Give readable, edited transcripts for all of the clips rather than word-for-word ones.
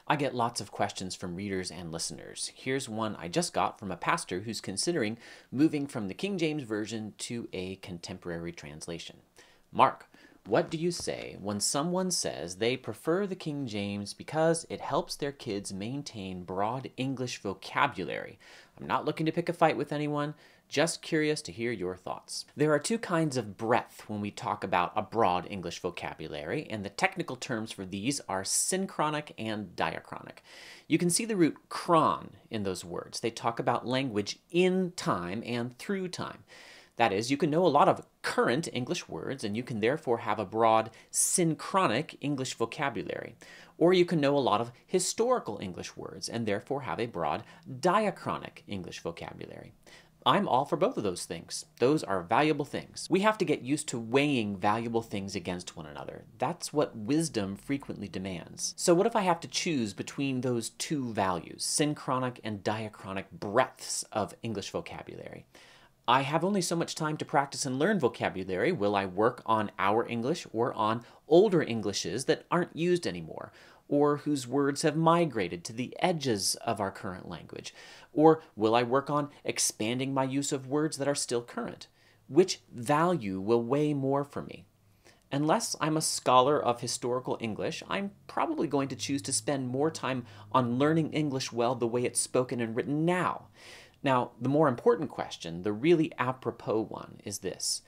I get lots of questions from readers and listeners. Here's one I just got from a pastor who's considering moving from the King James Version to a contemporary translation. Mark, what do you say when someone says they prefer the King James because it helps their kids maintain broad English vocabulary? I'm not looking to pick a fight with anyone, just curious to hear your thoughts. There are two kinds of breadth when we talk about a broad English vocabulary, and the technical terms for these are synchronic and diachronic. You can see the root chron in those words. They talk about language in time and through time. That is, you can know a lot of current English words, and you can therefore have a broad synchronic English vocabulary. Or you can know a lot of historical English words, and therefore have a broad diachronic English vocabulary. I'm all for both of those things. Those are valuable things. We have to get used to weighing valuable things against one another. That's what wisdom frequently demands. So what if I have to choose between those two values, synchronic and diachronic breadths of English vocabulary? I have only so much time to practice and learn vocabulary. Will I work on our English or on older Englishes that aren't used anymore, or whose words have migrated to the edges of our current language? Or will I work on expanding my use of words that are still current? Which value will weigh more for me? Unless I'm a scholar of historical English, I'm probably going to choose to spend more time on learning English well the way it's spoken and written now. Now, the more important question, the really apropos one, is this.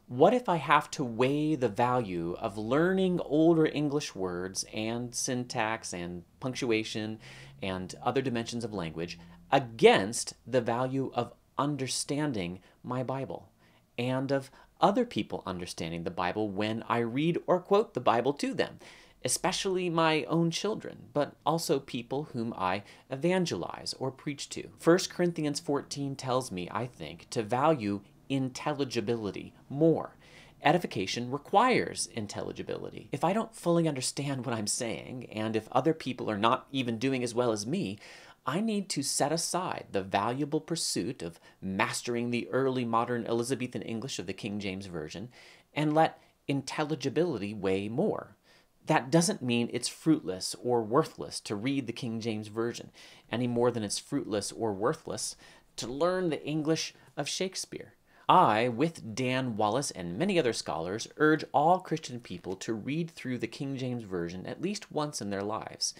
What if I have to weigh the value of learning older English words and syntax and punctuation and other dimensions of language against the value of understanding my Bible and of other people understanding the Bible when I read or quote the Bible to them? Especially my own children, but also people whom I evangelize or preach to. 1 Corinthians 14 tells me, I think, to value intelligibility more. Edification requires intelligibility. If I don't fully understand what I'm saying, and if other people are not even doing as well as me, I need to set aside the valuable pursuit of mastering the early modern Elizabethan English of the King James Version and let intelligibility weigh more. That doesn't mean it's fruitless or worthless to read the King James Version, any more than it's fruitless or worthless to learn the English of Shakespeare. I, with Dan Wallace and many other scholars, urge all Christian people to read through the King James Version at least once in their lives.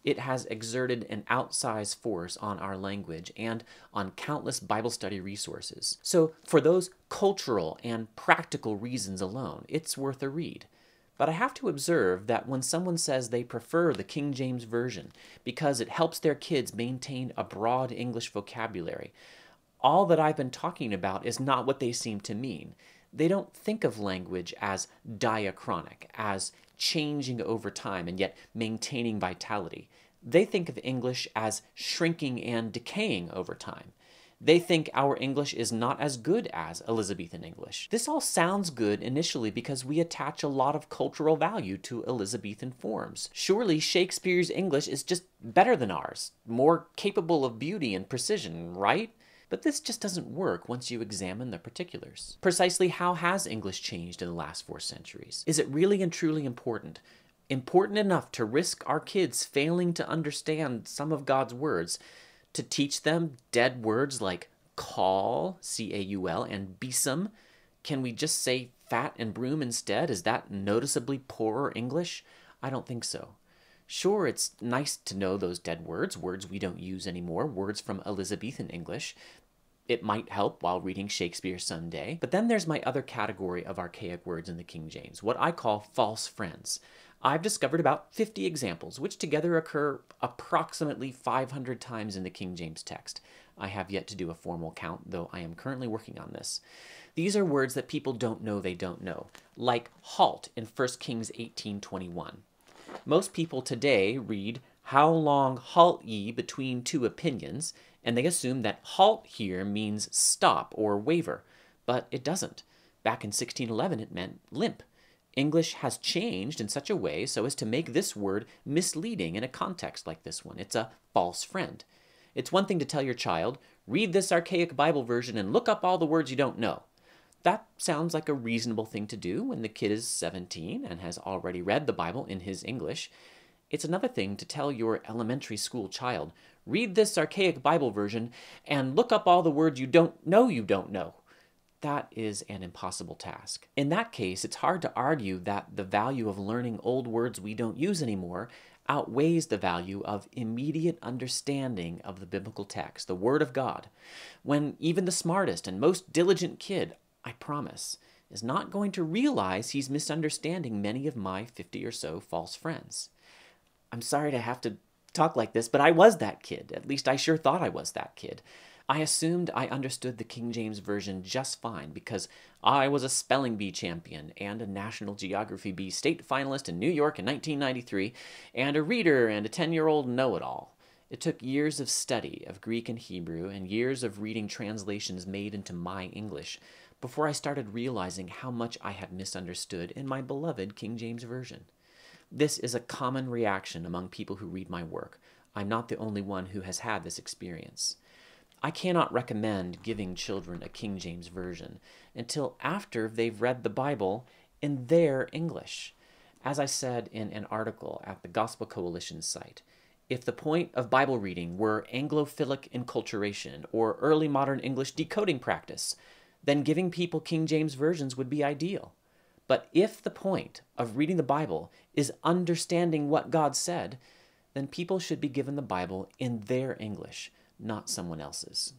It has exerted an outsized force on our language and on countless Bible study resources. So for those cultural and practical reasons alone, it's worth a read. But I have to observe that when someone says they prefer the King James Version because it helps their kids maintain a broad English vocabulary, all that I've been talking about is not what they seem to mean. They don't think of language as diachronic, as changing over time and yet maintaining vitality. They think of English as shrinking and decaying over time. They think our English is not as good as Elizabethan English. This all sounds good initially because we attach a lot of cultural value to Elizabethan forms. Surely Shakespeare's English is just better than ours, more capable of beauty and precision, right? But this just doesn't work once you examine the particulars. Precisely how has English changed in the last 4 centuries? Is it really and truly important? Important enough to risk our kids failing to understand some of God's words, to teach them dead words like caul, C-A-U-L, and besom? Can we just say fat and broom instead? Is that noticeably poorer English? I don't think so. Sure, it's nice to know those dead words, words we don't use anymore, words from Elizabethan English. It might help while reading Shakespeare someday. But then there's my other category of archaic words in the King James, what I call false friends. I've discovered about 50 examples, which together occur approximately 500 times in the King James text. I have yet to do a formal count, though I am currently working on this. These are words that people don't know they don't know, like halt in 1 Kings 18:21. Most people today read, "How long halt ye between two opinions?" and they assume that halt here means stop or waver, but it doesn't. Back in 1611, it meant limp. English has changed in such a way so as to make this word misleading in a context like this one. It's a false friend. It's one thing to tell your child, read this archaic Bible version and look up all the words you don't know. That sounds like a reasonable thing to do when the kid is 17 and has already read the Bible in his English. It's another thing to tell your elementary school child, read this archaic Bible version and look up all the words you don't know. That is an impossible task. In that case, it's hard to argue that the value of learning old words we don't use anymore outweighs the value of immediate understanding of the biblical text, the Word of God, when even the smartest and most diligent kid, I promise, is not going to realize he's misunderstanding many of my 50 or so false friends. I'm sorry to have to talk like this, but I was that kid. At least I sure thought I was that kid. I assumed I understood the King James Version just fine because I was a spelling bee champion and a National Geography Bee state finalist in New York in 1993 and a reader and a 10-year-old know-it-all. It took years of study of Greek and Hebrew and years of reading translations made into my English before I started realizing how much I had misunderstood in my beloved King James Version. This is a common reaction among people who read my work. I'm not the only one who has had this experience. I cannot recommend giving children a King James Version until after they've read the Bible in their English. As I said in an article at the Gospel Coalition site, if the point of Bible reading were Anglophilic enculturation or early modern English decoding practice, then giving people King James Versions would be ideal. But if the point of reading the Bible is understanding what God said, then people should be given the Bible in their English, not someone else's.